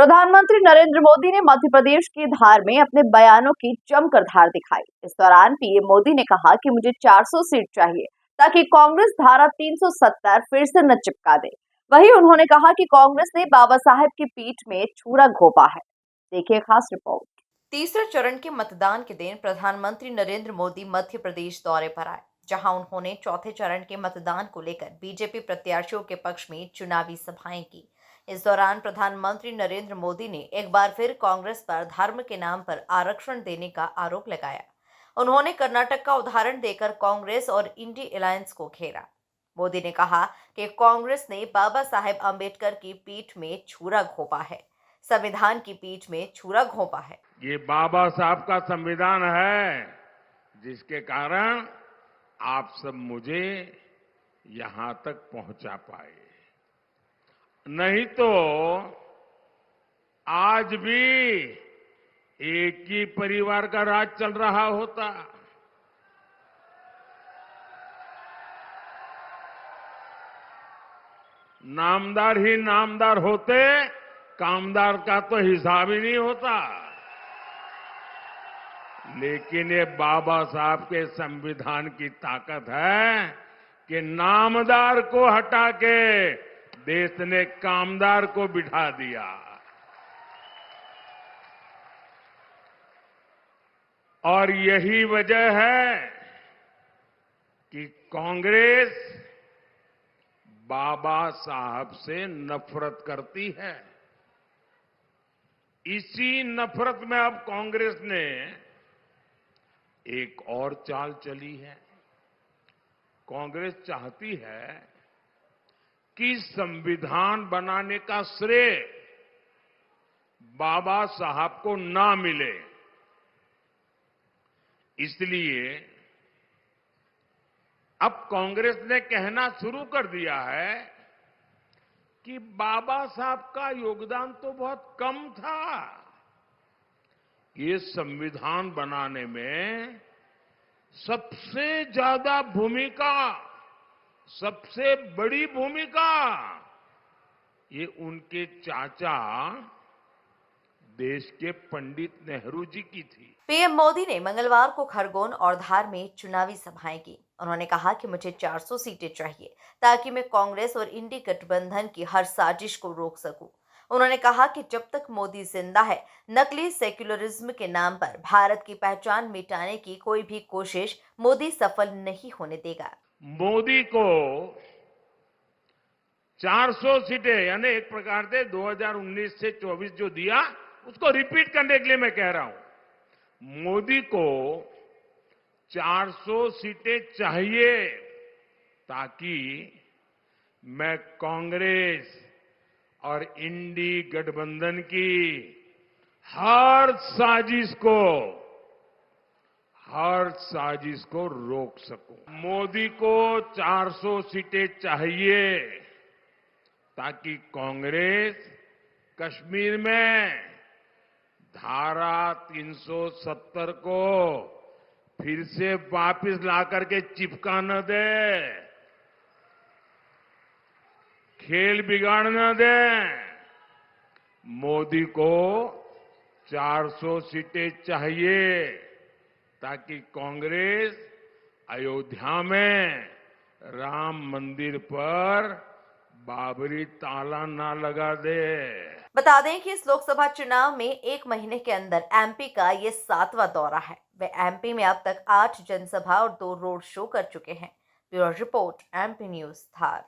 प्रधानमंत्री नरेंद्र मोदी ने मध्य प्रदेश की धार में अपने बयानों की जमकर धार दिखाई। इस दौरान पीएम मोदी ने कहा कि मुझे 400 सीट चाहिए ताकि कांग्रेस धारा 370 फिर से न चिपका दे। वहीं उन्होंने कहा कि कांग्रेस ने बाबा साहेब की पीठ में छुरा घोंपा है। देखिए खास रिपोर्ट। तीसरे चरण के मतदान के दिन प्रधानमंत्री नरेंद्र मोदी मध्य प्रदेश दौरे पर आए, जहां उन्होंने चौथे चरण के मतदान को लेकर बीजेपी प्रत्याशियों के पक्ष में चुनावी सभाएं की। इस दौरान प्रधानमंत्री नरेंद्र मोदी ने एक बार फिर कांग्रेस पर धर्म के नाम पर आरक्षण देने का आरोप लगाया। उन्होंने कर्नाटक का उदाहरण देकर कांग्रेस और इंडी अलायंस को घेरा। मोदी ने कहा कि कांग्रेस ने बाबा साहेब अम्बेडकर की पीठ में छुरा घोंपा है, संविधान की पीठ में छुरा घोंपा है। ये बाबा साहब का संविधान है जिसके कारण आप सब मुझे यहां तक पहुंचा पाए। नहीं तो आज भी एक ही परिवार का राज चल रहा होता। नामदार ही नामदार होते, कामदार का तो हिसाब ही नहीं होता। लेकिन ये बाबा साहब के संविधान की ताकत है कि नामदार को हटा के देश ने कामदार को बिठा दिया। और यही वजह है कि कांग्रेस बाबा साहब से नफरत करती है। इसी नफरत में अब कांग्रेस ने एक और चाल चली है। कांग्रेस चाहती है कि संविधान बनाने का श्रेय बाबा साहब को ना मिले। इसलिए अब कांग्रेस ने कहना शुरू कर दिया है कि बाबा साहब का योगदान तो बहुत कम था। ये संविधान बनाने में सबसे ज्यादा भूमिका, सबसे बड़ी भूमिका ये उनके चाचा देश के पंडित नेहरू जी की थी। पीएम मोदी ने मंगलवार को खरगोन और धार में चुनावी सभाएं की। उन्होंने कहा कि मुझे 400 सीटें चाहिए ताकि मैं कांग्रेस और इंडी गठबंधन की हर साजिश को रोक सकूं। उन्होंने कहा कि जब तक मोदी जिंदा है, नकली सेक्युलरिज्म के नाम पर भारत की पहचान मिटाने की कोई भी कोशिश मोदी सफल नहीं होने देगा। मोदी को 400 सीटें यानी एक प्रकार से 2019 से 24 जो दिया उसको रिपीट करने के लिए मैं कह रहा हूं। मोदी को 400 सीटें चाहिए ताकि मैं कांग्रेस और इंडी गठबंधन की हर साजिश को रोक सकूं। मोदी को 400 सीटें चाहिए ताकि कांग्रेस कश्मीर में धारा 370 को फिर से वापस ला करके चिपका न दे, खेल बिगाड़ न दे। मोदी को 400 सीटें चाहिए ताकि कांग्रेस अयोध्या में राम मंदिर पर बाबरी ताला ना लगा दे। बता दें कि इस लोकसभा चुनाव में 1 महीने के अंदर एमपी का ये 7वां दौरा है। वे एमपी में अब तक 8 जनसभा और 2 रोड शो कर चुके हैं। ब्यूरो रिपोर्ट, एमपी न्यूज धार।